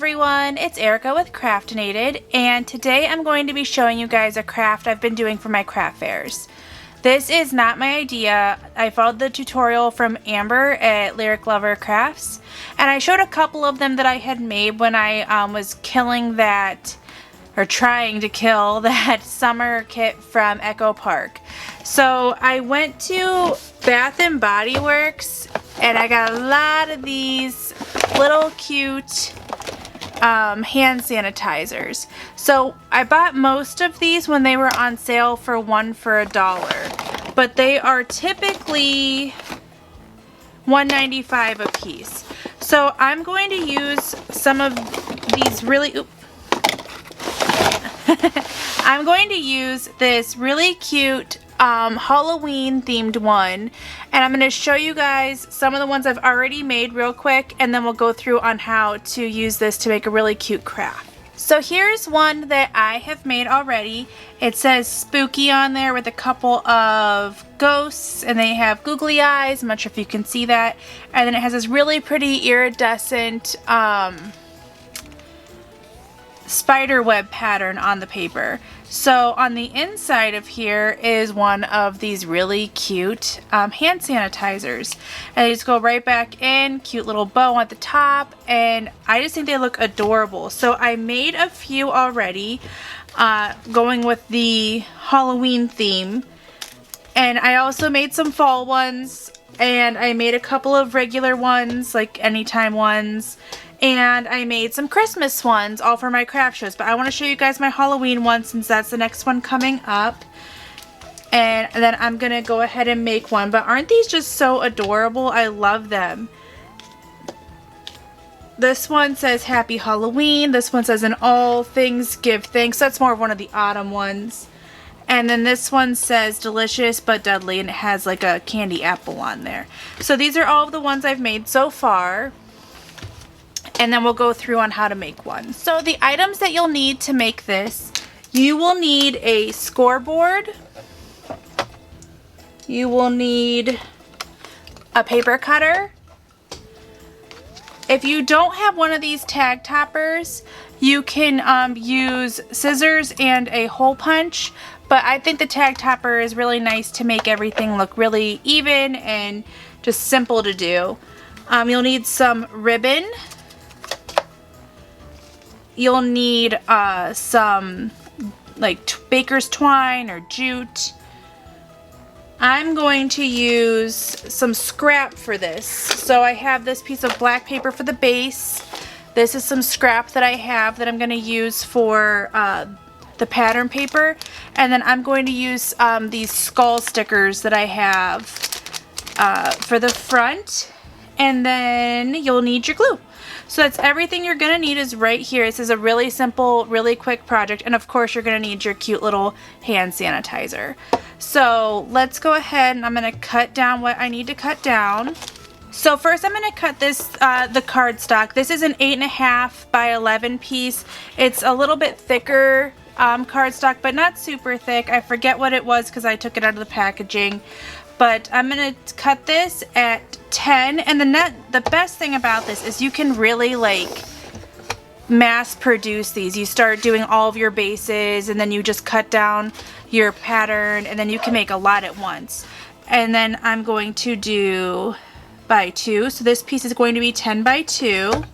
everyone, it's Erica with Craftinated, and today I'm going to be showing you guys a craft I've been doing for my craft fairs. This is not my idea. I followed the tutorial from Amber at Lyric Lover Crafts, and I showed a couple of them that I had made when I was killing that, or trying to kill that summer kit from Echo Park. So I went to Bath and Body Works and I got a lot of these little cute hand sanitizers. So I bought most of these when they were on sale for one for $1, but they are typically $1.95 a piece. So I'm going to use some of these really I'm going to use this really cute Halloween themed one, and I'm going to show you guys some of the ones I've already made real quick, and then we'll go through on how to use this to make a really cute craft. So here's one that I have made already. It says spooky on there with a couple of ghosts, and they have googly eyes. I'm not sure if you can see that. And then it has this really pretty iridescent spider web pattern on the paper. So on the inside of here is one of these really cute hand sanitizers, and they just go right back in, cute little bow at the top, and I just think they look adorable. So I made a few already going with the Halloween theme, and I also made some fall ones, and I made a couple of regular ones, like anytime ones, and I made some Christmas ones, all for my craft shows. But I want to show you guys my Halloween one since that's the next one coming up. And then I'm going to go ahead and make one. But aren't these just so adorable? I love them. This one says Happy Halloween. This one says In All Things Give Thanks. That's more of one of the autumn ones. And then this one says Delicious but Deadly, and it has like a candy apple on there. So these are all of the ones I've made so far. And then we'll go through on how to make one. So the items that you'll need to make this, you will need a scoreboard, you will need a paper cutter. If you don't have one of these tag toppers, you can use scissors and a hole punch, but I think the tag topper is really nice to make everything look really even and just simple to do. You'll need some ribbon. You'll need some like baker's twine or jute. I'm going to use some scrap for this. So I have this piece of black paper for the base. This is some scrap that I have that I'm going to use for the pattern paper. And then I'm going to use these skull stickers that I have for the front. And then you'll need your glue. So that's everything you're going to need is right here. This is a really simple, really quick project. And of course, you're going to need your cute little hand sanitizer. So let's go ahead and I'm going to cut down what I need to cut down. So first I'm going to cut this, the cardstock. This is an 8.5 by 11 piece. It's a little bit thicker cardstock, but not super thick. I forget what it was because I took it out of the packaging. But I'm going to cut this at 10, and the best thing about this is you can really like mass produce these. You start doing all of your bases, and then you just cut down your pattern, and then you can make a lot at once. And then I'm going to do by 2, so this piece is going to be 10 by 2.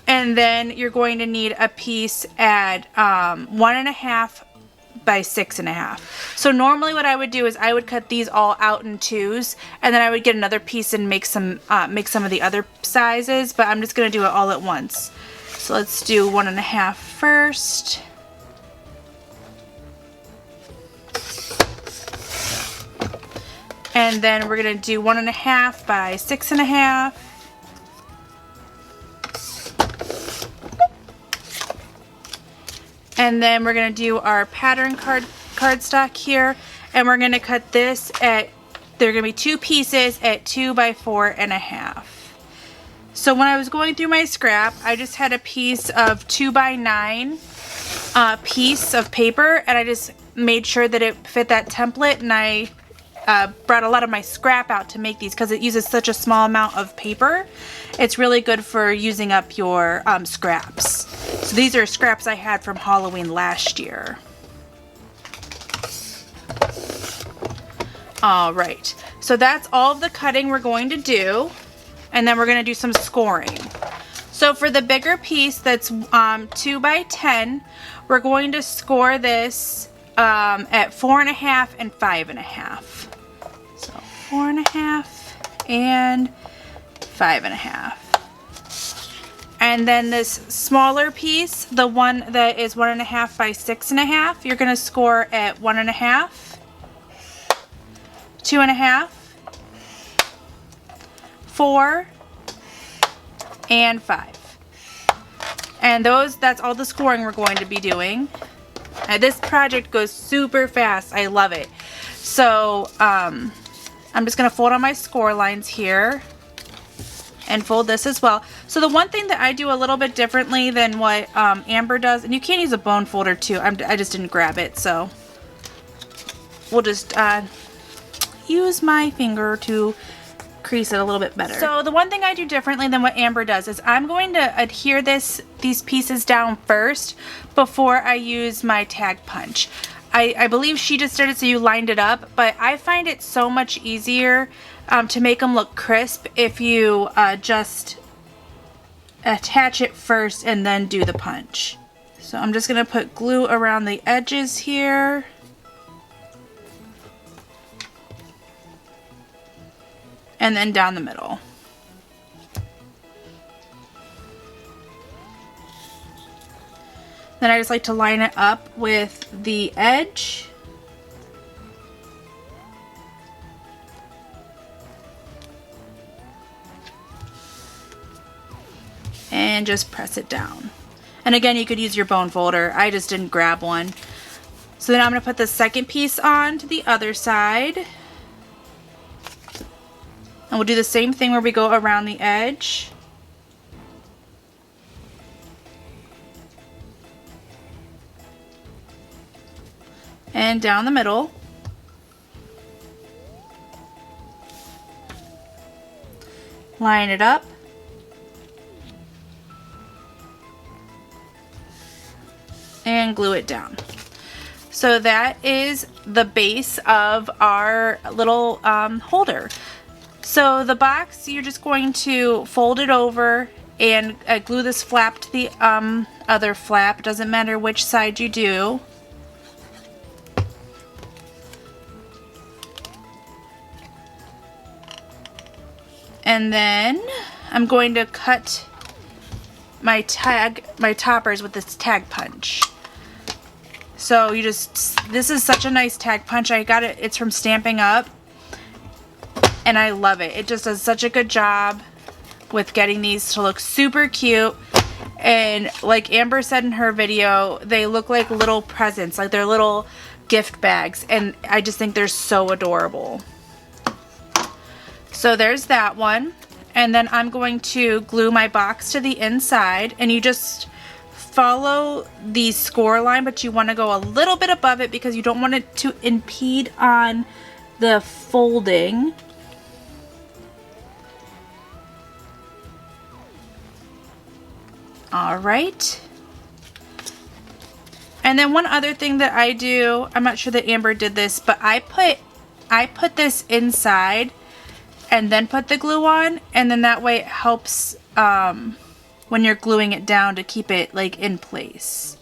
And then you're going to need a piece at 1.5 by 6.5. So normally what I would do is I would cut these all out in 2s, and then I would get another piece and make some of the other sizes, but I'm just going to do it all at once. So let's do 1.5 first. And then we're going to do 1.5 by 6.5. And then we're going to do our pattern cardstock here, and we're going to cut this at, they're going to be 2 pieces at 2 by 4.5. So when I was going through my scrap, I just had a piece of 2 by 9 piece of paper, and I just made sure that it fit that template, and I brought a lot of my scrap out to make these because it uses such a small amount of paper. It's really good for using up your scraps. So these are scraps I had from Halloween last year. All right, so that's all of the cutting we're going to do, and then we're going to do some scoring. So for the bigger piece that's 2 by 10, we're going to score this at 4.5 and 5.5. So 4.5 and 5.5. And then this smaller piece, the one that is 1.5 by 6.5, you're going to score at 1.5, 2.5, 4, and 5. And that's all the scoring we're going to be doing. This project goes super fast. I love it. So I'm just going to fold on my score lines here and fold this as well. So the one thing that I do a little bit differently than what Amber does, and you can use a bone folder too. I just didn't grab it, so we'll just use my finger to crease it a little bit better. So the one thing I do differently than what Amber does is I'm going to adhere these pieces down first before I use my tag punch. I believe she just did it so you lined it up, but I find it so much easier to make them look crisp if you just attach it first and then do the punch. So I'm just going to put glue around the edges here. And then down the middle. Then I just like to line it up with the edge. And just press it down. And again, you could use your bone folder. I just didn't grab one. So then I'm going to put the second piece on to the other side. And we'll do the same thing where we go around the edge. And down the middle. Line it up. And glue it down. So that is the base of our little holder. So the box, you're just going to fold it over and glue this flap to the other flap. It doesn't matter which side you do. And then I'm going to cut my toppers with this tag punch. So this is such a nice tag punch. I got it, it's from Stamping Up. And I love it. It just does such a good job with getting these to look super cute. And like Amber said in her video, they look like little presents, like they're little gift bags. And I just think they're so adorable. So there's that one. And then I'm going to glue my box to the inside. And you just follow the score line, but you want to go a little bit above it because you don't want it to impede on the folding. All right. And then one other thing that I do, I'm not sure that Amber did this, but I put this inside and then put the glue on, and then that way it helps when you're gluing it down to keep it like in place.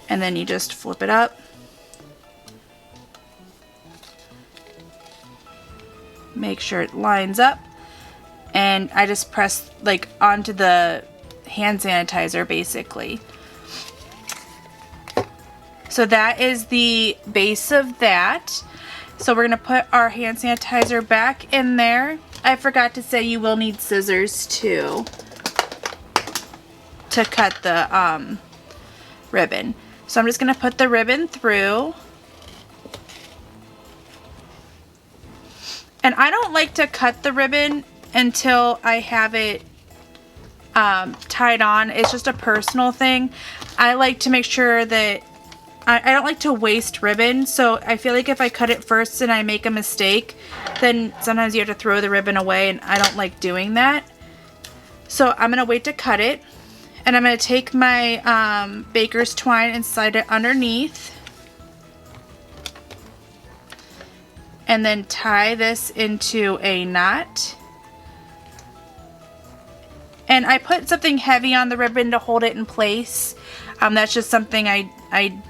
And then you just flip it up. Make sure it lines up, and I just press like onto the hand sanitizer basically. So that is the base of that. So we're gonna put our hand sanitizer back in there. I forgot to say you will need scissors too to cut the ribbon. So I'm just gonna put the ribbon through. And I don't like to cut the ribbon until I have it tied on. It's just a personal thing. I like to make sure that I don't like to waste ribbon, so I feel like if I cut it first and I make a mistake, then sometimes you have to throw the ribbon away, and I don't like doing that. So I'm going to wait to cut it, and I'm going to take my baker's twine and slide it underneath, and then tie this into a knot. And I put something heavy on the ribbon to hold it in place. That's just something I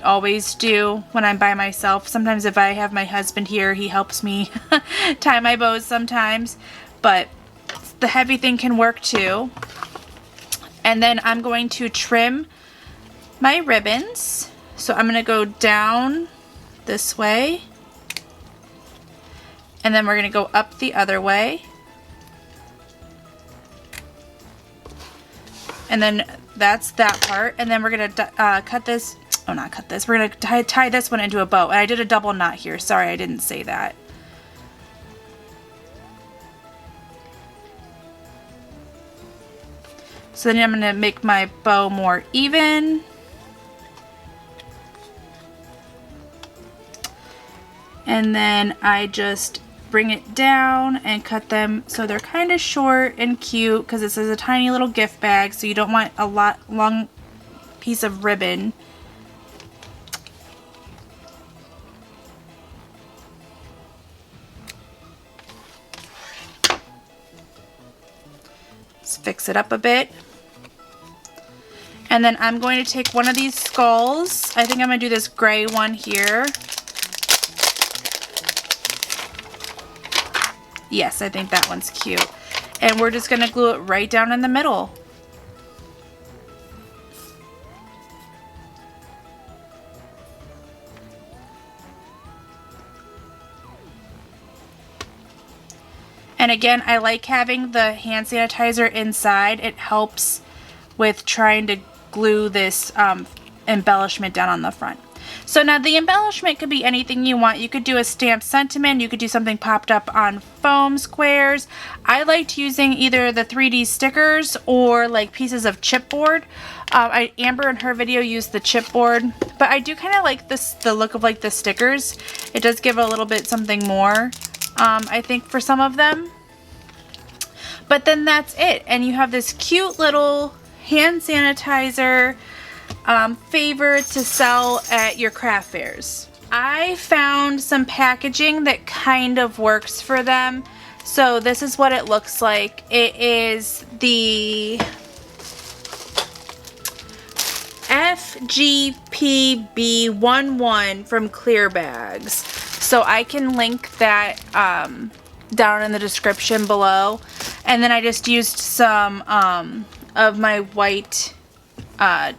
always do when I'm by myself. Sometimes if I have my husband here, he helps me tie my bows sometimes. But the heavy thing can work too. And then I'm going to trim my ribbons. So I'm going to go down this way. And then we're going to go up the other way. And then that's that part. And then we're going to cut this. Oh, not cut this. We're going to tie this one into a bow. And I did a double knot here. Sorry, I didn't say that. So then I'm going to make my bow more even. And then I just bring it down and cut them so they're kind of short and cute, because this is a tiny little gift bag, so you don't want a long piece of ribbon. Let's fix it up a bit. And then I'm going to take one of these skulls. I think I'm going to do this gray one here. Yes, I think that one's cute. And we're just going to glue it right down in the middle. And again, I like having the hand sanitizer inside. It helps with trying to glue this embellishment down on the front. So now the embellishment could be anything you want. You could do a stamped sentiment. You could do something popped up on foam squares. I liked using either the 3D stickers or like pieces of chipboard. Amber in her video used the chipboard, but I do kind of like the look of like the stickers. It does give a little bit something more, I think, for some of them. But then that's it, and you have this cute little hand sanitizer favor to sell at your craft fairs. I found some packaging that kind of works for them. So this is what it looks like. It is the FGPB11 from Clear Bags. So I can link that down in the description below. And then I just used some of my white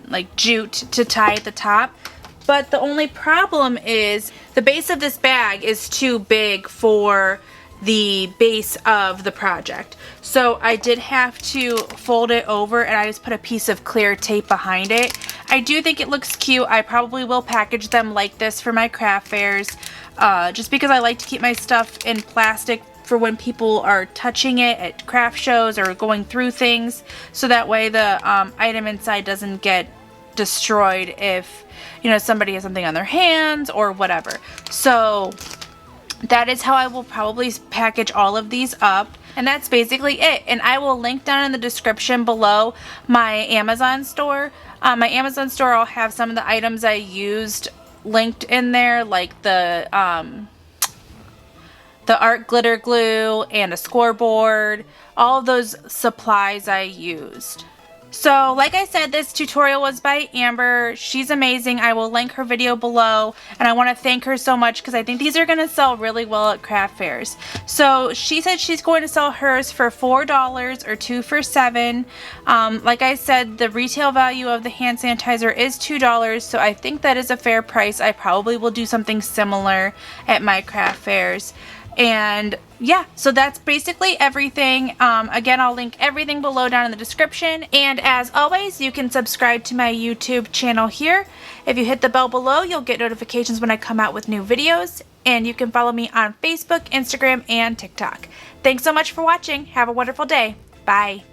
like jute to tie at the top. But the only problem is the base of this bag is too big for the base of the project. So I did have to fold it over, and I just put a piece of clear tape behind it. I do think it looks cute. I probably will package them like this for my craft fairs, just because I like to keep my stuff in plastic for when people are touching it at craft shows or going through things, so that way the item inside doesn't get destroyed if, you know, somebody has something on their hands or whatever. So that is how I will probably package all of these up, and that's basically it. And I will link down in the description below my Amazon store. My Amazon store, I'll have some of the items I used linked in there, like the art glitter glue and a scoreboard, all of those supplies I used. So like I said, this tutorial was by Amber. She's amazing. I will link her video below, and I want to thank her so much because I think these are going to sell really well at craft fairs. So she said she's going to sell hers for $4 or 2 for $7. Like I said, the retail value of the hand sanitizer is $2, so I think that is a fair price. I probably will do something similar at my craft fairs. And yeah, so that's basically everything. Again, I'll link everything below down in the description. And as always, you can subscribe to my YouTube channel here. If you hit the bell below, you'll get notifications when I come out with new videos. And you can follow me on Facebook, Instagram, and TikTok. Thanks so much for watching. Have a wonderful day. Bye.